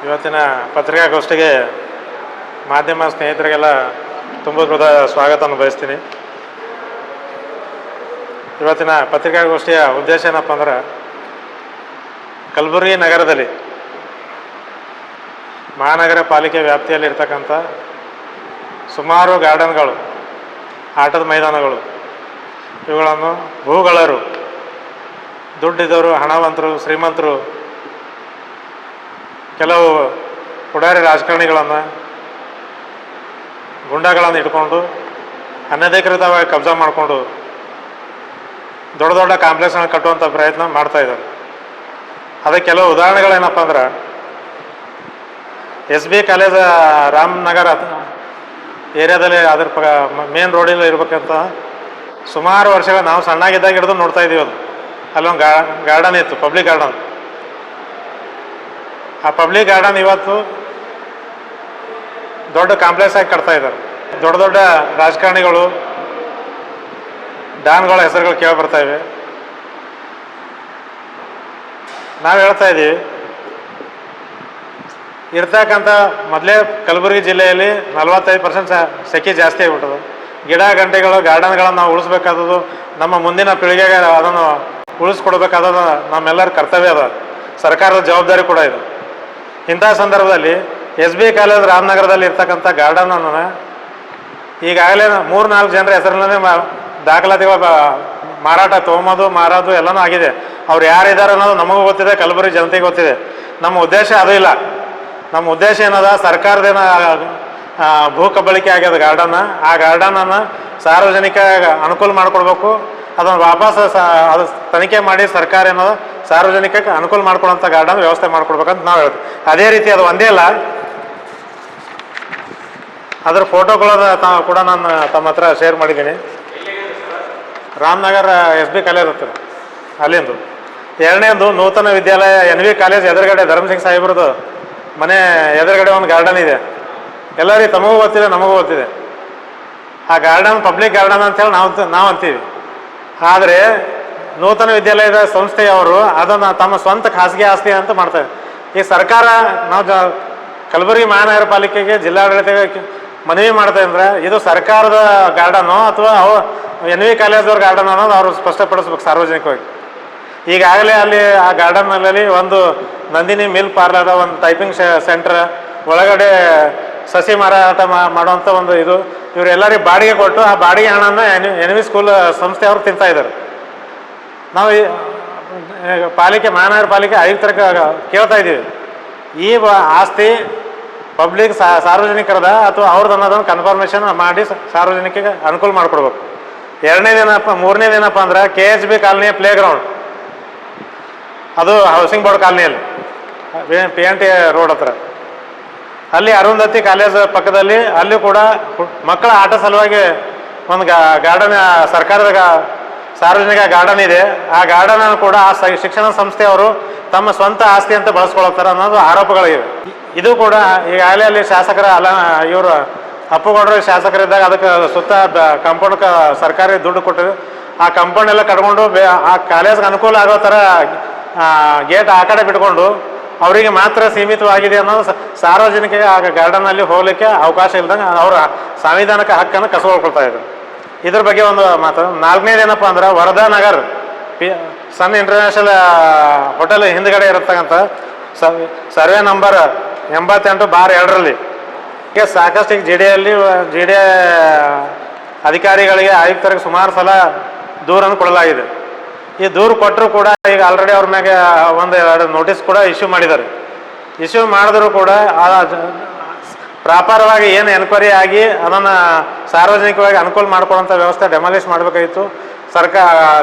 ಇವತ್ತಿನ ಪತ್ರಿಕಾಗೋಷ್ಠಿಗೆ ಮಾಧ್ಯಮ ಸ್ನೇಹಿತರಿಗೆಲ್ಲ ತುಂಬ ಹೃದಯ ಸ್ವಾಗತವನ್ನು ಬಯಸ್ತೀನಿ. ಇವತ್ತಿನ ಪತ್ರಿಕಾಗೋಷ್ಠಿಯ ಉದ್ದೇಶ ಏನಪ್ಪ ಅಂದ್ರೆ, ಕಲಬುರಗಿ ನಗರದಲ್ಲಿ ಮಹಾನಗರ ಪಾಲಿಕೆ ವ್ಯಾಪ್ತಿಯಲ್ಲಿರ್ತಕ್ಕಂಥ ಸುಮಾರು ಗಾರ್ಡನ್ಗಳು, ಆಟದ ಮೈದಾನಗಳು, ಇವುಗಳನ್ನು ಭೂಗಳರು, ದುಡ್ಡಿದ್ದವರು, ಹಣವಂತರು, ಶ್ರೀಮಂತರು, ಕೆಲವು ಪುಡಾರಿ ರಾಜಕಾರಣಿಗಳನ್ನು, ಗುಂಡಾಗಳನ್ನು ಇಟ್ಕೊಂಡು ಅನಧಿಕೃತವಾಗಿ ಕಬ್ಜಾ ಮಾಡಿಕೊಂಡು ದೊಡ್ಡ ದೊಡ್ಡ ಕಾಂಪ್ಲೆಕ್ಸ್ಗಳನ್ನ ಕಟ್ಟುವಂಥ ಪ್ರಯತ್ನ ಮಾಡ್ತಾಯಿದ್ದಾರೆ. ಅದಕ್ಕೆ ಕೆಲವು ಉದಾಹರಣೆಗಳೇನಪ್ಪ ಅಂದ್ರೆ, SB ಕಾಲೇಜ್ ರಾಮನಗರ ಏರಿಯಾದಲ್ಲಿ ಅದ್ರ ಮೇನ್ ರೋಡಲ್ಲಿ ಇರ್ಬೇಕಂತ ಸುಮಾರು ವರ್ಷಗಳು ನಾವು ಸಣ್ಣಾಗಿದ್ದಾಗ ಹಿಡಿದು ನೋಡ್ತಾ ಇದ್ದೀವಿ. ಅದು ಅಲ್ಲೊಂದು ಗಾರ್ಡನ್ ಇತ್ತು, ಪಬ್ಲಿಕ್ ಗಾರ್ಡನ್. ಆ ಪಬ್ಲಿಕ್ ಗಾರ್ಡನ್ ಇವತ್ತು ದೊಡ್ಡ ಕಾಂಪ್ಲೆಕ್ಸ್ ಆಗಿ ಕಟ್ತಾ ಇದ್ದಾರೆ. ದೊಡ್ಡ ದೊಡ್ಡ ರಾಜಕಾರಣಿಗಳು, ಡಾನ್ಗಳ ಹೆಸರುಗಳು ಕೇಳಿ ಬರ್ತಾ ಇವೆ. ನಾವು ಹೇಳ್ತಾ ಇದ್ದೀವಿ, ಇರ್ತಕ್ಕಂಥ ಮೊದಲೇ ಕಲಬುರಗಿ ಜಿಲ್ಲೆಯಲ್ಲಿ 45% ಸೆಕೆ ಜಾಸ್ತಿ ಆಗಿಬಿಟ್ಟದು. ಗಿಡ ಗಂಟೆಗಳು, ಗಾರ್ಡನ್ಗಳನ್ನು ನಾವು ಉಳಿಸ್ಬೇಕಾದದು, ನಮ್ಮ ಮುಂದಿನ ಪೀಳಿಗೆಗೆ ಅದನ್ನು ಉಳಿಸ್ಕೊಡ್ಬೇಕಾದದು ನಮ್ಮೆಲ್ಲರ ಕರ್ತವ್ಯ ಅದ, ಸರ್ಕಾರದ ಜವಾಬ್ದಾರಿ ಕೂಡ ಇದೆ. ಇಂಥ ಸಂದರ್ಭದಲ್ಲಿ SB ಕಾಲೇಜ್ ರಾಮನಗರದಲ್ಲಿ ಇರ್ತಕ್ಕಂಥ ಗಾರ್ಡನನ್ನು ಈಗಾಗಲೇ 3-4 ಜನರ ಹೆಸರಿನಲ್ಲೇ ದಾಖಲಾತಿಗಳ ಮಾರಾಟ, ತೊಗೊಂಬೋದು, ಮಾರೋದು ಎಲ್ಲನೂ ಆಗಿದೆ. ಅವ್ರು ಯಾರಿದ್ದಾರೆ ಅನ್ನೋದು ನಮಗೂ ಗೊತ್ತಿದೆ, ಕಲಬುರಗಿ ಜನತೆಗೆ ಗೊತ್ತಿದೆ. ನಮ್ಮ ಉದ್ದೇಶ ಅದು ಇಲ್ಲ. ನಮ್ಮ ಉದ್ದೇಶ ಏನದ, ಸರ್ಕಾರದೇನ ಭೂ ಕಬಳಿಕೆ ಆಗ್ಯದ ಗಾರ್ಡನ್ನ, ಆ ಗಾರ್ಡನನ್ನು ಸಾರ್ವಜನಿಕ ಅನುಕೂಲ ಮಾಡಿಕೊಡ್ಬೇಕು. ಅದನ್ನು ವಾಪಸ್ ಅದು ತನಿಖೆ ಮಾಡಿ ಸರ್ಕಾರ ಏನದ ಸಾರ್ವಜನಿಕಕ್ಕೆ ಅನುಕೂಲ ಮಾಡ್ಕೊಳ್ಳೋಂಥ ಗಾರ್ಡನ್ ವ್ಯವಸ್ಥೆ ಮಾಡ್ಕೊಡ್ಬೇಕಂತ ನಾವು ಹೇಳ್ತೀವಿ. ಅದೇ ರೀತಿ ಅದು ಒಂದೇ ಅಲ್ಲ, ಅದರ ಫೋಟೋಗಳನ್ನ ಕೂಡ ನಾನು ತಮ್ಮ ಹತ್ರ ಶೇರ್ ಮಾಡಿದ್ದೀನಿ. ರಾಮನಗರ SB ಕಾಲೇಜ್ ಹತ್ತಿರ ಅಲ್ಲಿಂದು. ಎರಡನೇದು ನೂತನ ವಿದ್ಯಾಲಯ NV ಕಾಲೇಜ್ ಎದುರುಗಡೆ ಧರ್ಮಸಿಂಗ್ ಸಾಹೇಬ್ರದ್ದು ಮನೆ ಎದುರುಗಡೆ ಒಂದು ಗಾರ್ಡನ್ ಇದೆ. ಎಲ್ಲರಿಗೂ ತಮಗೂ ಗೊತ್ತಿದೆ, ನಮಗೂ ಗೊತ್ತಿದೆ. ಆ ಗಾರ್ಡನ್ ಪಬ್ಲಿಕ್ ಗಾರ್ಡನ್ ಅಂತೇಳಿ ನಾವು ಅಂತೀವಿ. ಆದರೆ ನೂತನ ವಿದ್ಯಾಲಯದ ಸಂಸ್ಥೆಯವರು ಅದನ್ನು ತಮ್ಮ ಸ್ವಂತ ಖಾಸಗಿ ಆಸ್ತಿ ಅಂತ ಮಾಡ್ತಾರೆ. ಈ ಸರ್ಕಾರ ನಾವು ಕಲಬುರಗಿ ಮಹಾನಗರ ಪಾಲಿಕೆಗೆ, ಜಿಲ್ಲಾಡಳಿತಕ್ಕೆ ಮನವಿ ಮಾಡ್ತಾ ಅಂದ್ರೆ, ಇದು ಸರ್ಕಾರದ ಗಾರ್ಡನ್ನು ಅಥವಾ NV ಕಾಲೇಜವ್ರ ಗಾರ್ಡನ್ ಅನ್ನೋದು ಅವರು ಸ್ಪಷ್ಟಪಡಿಸ್ಬೇಕು ಸಾರ್ವಜನಿಕವಾಗಿ. ಈಗಾಗಲೇ ಅಲ್ಲಿ ಆ ಗಾರ್ಡನ್ನಲ್ಲಿ ಒಂದು ನಂದಿನಿ ಮಿಲ್ ಪಾರ್ಲರ್, ಒಂದು ಟೈಪಿಂಗ್ ಸೆಂಟರ್, ಒಳಗಡೆ ಸಸಿ ಮಾರಾಟ ಮಾಡುವಂಥ ಒಂದು ಇದು, ಇವರೆಲ್ಲರಿಗೂ ಬಾಡಿಗೆ ಕೊಟ್ಟು ಆ ಬಾಡಿಗೆ ಹಣನ NV ಸ್ಕೂಲ್ ಸಂಸ್ಥೆಯವರು ತಿಂತಾ ಇದ್ದಾರೆ. ನಾವು ಪಾಲಿಕೆ, ಮಹಾನಗರ ಪಾಲಿಕೆ ಆಯುಕ್ತರಿಗೆ ಕೇಳ್ತಾ ಇದ್ದೀವಿ, ಈ ಆಸ್ತಿ ಪಬ್ಲಿಕ್ ಸಾರ್ವಜನಿಕರದ ಅಥವಾ ಅವ್ರದ್ದು ಅನ್ನೋದನ್ನು ಕನ್ಫರ್ಮೇಷನ್ ಮಾಡಿ ಸಾರ್ವಜನಿಕರಿಗೆ ಅನುಕೂಲ ಮಾಡಿಕೊಡ್ಬೇಕು. ಮೂರನೇದೇನಪ್ಪ ಅಂದ್ರೆ, KHB ಕಾಲನಿಯ ಪ್ಲೇ ಗ್ರೌಂಡ್, ಅದು ಹೌಸಿಂಗ್ ಬೋರ್ಡ್ ಕಾಲನಿಯಲ್ಲಿ PNT ರೋಡ್ ಹತ್ರ, ಅಲ್ಲಿ ಅರುಂಧತಿ ಕಾಲೇಜ್ ಪಕ್ಕದಲ್ಲಿ, ಅಲ್ಲಿ ಕೂಡ ಮಕ್ಕಳ ಆಟ ಸಲುವಾಗಿ ಒಂದು ಗಾರ್ಡನ್, ಸರ್ಕಾರದ ಸಾರ್ವಜನಿಕ ಗಾರ್ಡನ್ ಇದೆ. ಆ ಗಾರ್ಡನನ್ನು ಕೂಡ ಆ ಶಿಕ್ಷಣ ಸಂಸ್ಥೆಯವರು ತಮ್ಮ ಸ್ವಂತ ಆಸ್ತಿ ಅಂತ ಬಳಸ್ಕೊಳ್ತಾರೆ ಅನ್ನೋದು ಆರೋಪಗಳಿವೆ. ಇದು ಕೂಡ ಈಗಾಗಲೇ ಅಲ್ಲಿ ಶಾಸಕರ ಇವರು ಅಪ್ಪುಗೌಡರು ಶಾಸಕರಿದ್ದಾಗ ಅದಕ್ಕೆ ಸುತ್ತ ಕಾಂಪೌಂಡ್ ಸರ್ಕಾರಿ ದುಡ್ಡು ಕೊಟ್ಟಿದೆ. ಆ ಕಾಂಪೌಂಡ್ ಎಲ್ಲ ಕಟ್ಕೊಂಡು ಆ ಕಾಲೇಜ್ಗೆ ಅನುಕೂಲ ಆಗೋ ಥರ ಗೇಟ್ ಆ ಕಡೆ ಬಿಟ್ಕೊಂಡು ಅವರಿಗೆ ಮಾತ್ರ ಸೀಮಿತವಾಗಿದೆ ಅನ್ನೋದು ಸಾರ್ವಜನಿಕರಿಗೆ ಆ ಗಾರ್ಡನ್ನಲ್ಲಿ ಹೋಗಲಿಕ್ಕೆ ಅವಕಾಶ ಇಲ್ದಂಗೆ ಅವರ ಸಂವಿಧಾನಿಕ ಹಕ್ಕನ್ನು ಕಸ್ಕೊಳ್ಕೊಳ್ತಾ ಇದ್ದಾರೆ. ಇದ್ರ ಬಗ್ಗೆ ಒಂದು ಮಾತು. ನಾಲ್ಕನೇದೇನಪ್ಪ ಅಂದ್ರೆ, ವರದಾ ನಗರ್ ಸನ್ ಇಂಟರ್ನ್ಯಾಷನಲ್ ಹೋಟೆಲ್ ಹಿಂದ್ಗಡೆ ಇರತಕ್ಕಂಥ ಸರ್ವೆ ನಂಬರ್ 88/2ರಲ್ಲಿ ಸಾಕಷ್ಟು ಈಗ GD ಅಧಿಕಾರಿಗಳಿಗೆ, ಆಯುಕ್ತರಿಗೆ ಸುಮಾರು ಸಲ ದೂರನ್ನು ಕೊಡಲಾಗಿದೆ. ಈ ದೂರು ಕೊಟ್ಟರು ಕೂಡ ಈಗ ಆಲ್ರೆಡಿ ಅವ್ರ ಮ್ಯಾಗೆ 1-2 ನೋಟಿಸ್ ಕೂಡ ಇಶ್ಯೂ ಮಾಡಿದ್ದಾರೆ. ಇಶ್ಯೂ ಮಾಡಿದ್ರು ಕೂಡ ಪ್ರಾಪರವಾಗಿ ಏನು ಎನ್ಕ್ವೈರಿ ಆಗಿ ಅದನ್ನು ಸಾರ್ವಜನಿಕವಾಗಿ ಅನುಕೂಲ ಮಾಡ್ಕೊಳ್ಳೋಂಥ ವ್ಯವಸ್ಥೆ ಡೆಮಾಲಿಷ್ ಮಾಡಬೇಕಾಗಿತ್ತು.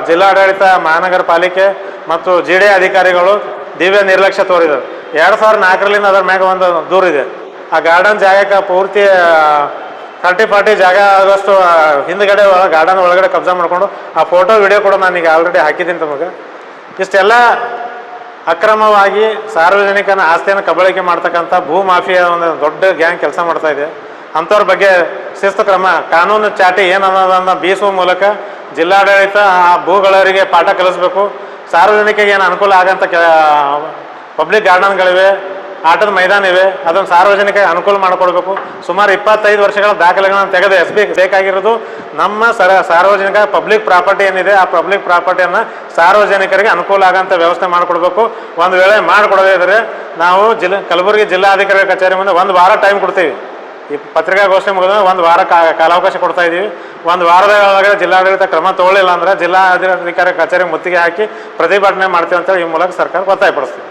ಜಿಲ್ಲಾಡಳಿತ, ಮಹಾನಗರ ಪಾಲಿಕೆ ಮತ್ತು GD ಅಧಿಕಾರಿಗಳು ದಿವ್ಯ ನಿರ್ಲಕ್ಷ್ಯ ತೋರಿದರು. 2004ರಿಂದ ಅದರ ಮ್ಯಾಗ ಒಂದು ದೂರಿದೆ. ಆ ಗಾರ್ಡನ್ ಜಾಗಕ್ಕೆ ಪೂರ್ತಿ 30-40 ಜಾಗ ಆಗೋಷ್ಟು ಹಿಂದ್ಗಡೆ ಗಾರ್ಡನ್ ಒಳಗಡೆ ಕಬ್ಜಾ ಮಾಡಿಕೊಂಡು, ಆ ಫೋಟೋ ವಿಡಿಯೋ ಕೂಡ ನಾನೀಗ ಆಲ್ರೆಡಿ ಹಾಕಿದ್ದೀನಿ ತಮಗೆ. ಇಷ್ಟೆಲ್ಲ ಅಕ್ರಮವಾಗಿ ಸಾರ್ವಜನಿಕನ ಆಸ್ತಿಯನ್ನು ಕಬಳಿಕೆ ಮಾಡ್ತಕ್ಕಂಥ ಭೂ ಮಾಫಿಯಾ ಒಂದು ದೊಡ್ಡ ಗ್ಯಾಂಗ್ ಕೆಲಸ ಮಾಡ್ತಾ ಇದೆ. ಅಂಥವ್ರ ಬಗ್ಗೆ ಶಿಸ್ತು ಕ್ರಮ, ಕಾನೂನು ಚಾಟಿ ಏನನ್ನೋದನ್ನು ಬೀಸುವ ಮೂಲಕ ಜಿಲ್ಲಾಡಳಿತ ಆ ಭೂಗಳವರಿಗೆ ಪಾಠ ಕಲಿಸ್ಬೇಕು. ಸಾರ್ವಜನಿಕರಿಗೆ ಏನು ಅನುಕೂಲ ಆಗಂಥ ಪಬ್ಲಿಕ್ ಗಾರ್ಡನ್ಗಳಿವೆ, ಆಟದ ಮೈದಾನ ಇವೆ, ಅದನ್ನು ಸಾರ್ವಜನಿಕ ಅನುಕೂಲ ಮಾಡಿಕೊಡ್ಬೇಕು. ಸುಮಾರು 25 ವರ್ಷಗಳ ದಾಖಲೆಗಳನ್ನು ತೆಗೆದು ಬೇಕಾಗಿರೋದು ನಮ್ಮ ಸಾರ್ವಜನಿಕ ಪಬ್ಲಿಕ್ ಪ್ರಾಪರ್ಟಿ ಏನಿದೆ, ಆ ಪಬ್ಲಿಕ್ ಪ್ರಾಪರ್ಟಿಯನ್ನು ಸಾರ್ವಜನಿಕರಿಗೆ ಅನುಕೂಲ ಆಗೋಂಥ ವ್ಯವಸ್ಥೆ ಮಾಡಿಕೊಡ್ಬೇಕು. ಒಂದು ವೇಳೆ ಮಾಡಿಕೊಡದೇ ಇದ್ದರೆ ನಾವು ಕಲಬುರಗಿ ಜಿಲ್ಲಾಧಿಕಾರಿ ಕಚೇರಿ ಮುಂದೆ 1 ವಾರ ಟೈಮ್ ಕೊಡ್ತೀವಿ. ಈ ಪತ್ರಿಕಾಗೋಷ್ಠಿ ಮುಗಿದ 1 ವಾರ ಕಾಲಾವಕಾಶ ಕೊಡ್ತಾ ಇದ್ದೀವಿ. 1 ವಾರದ ಒಳಗಡೆ ಜಿಲ್ಲಾಡಳಿತ ಕ್ರಮ ತಗೊಳ್ಳಿಲ್ಲ ಅಂದರೆ ಜಿಲ್ಲಾಧಿಕಾರಿ ಕಚೇರಿ ಮುತ್ತಿಗೆ ಹಾಕಿ ಪ್ರತಿಭಟನೆ ಮಾಡ್ತೀವಿ ಅಂತೇಳಿ ಈ ಮೂಲಕ ಸರ್ಕಾರ ಒತ್ತಾಯಪಡಿಸ್ತೀವಿ.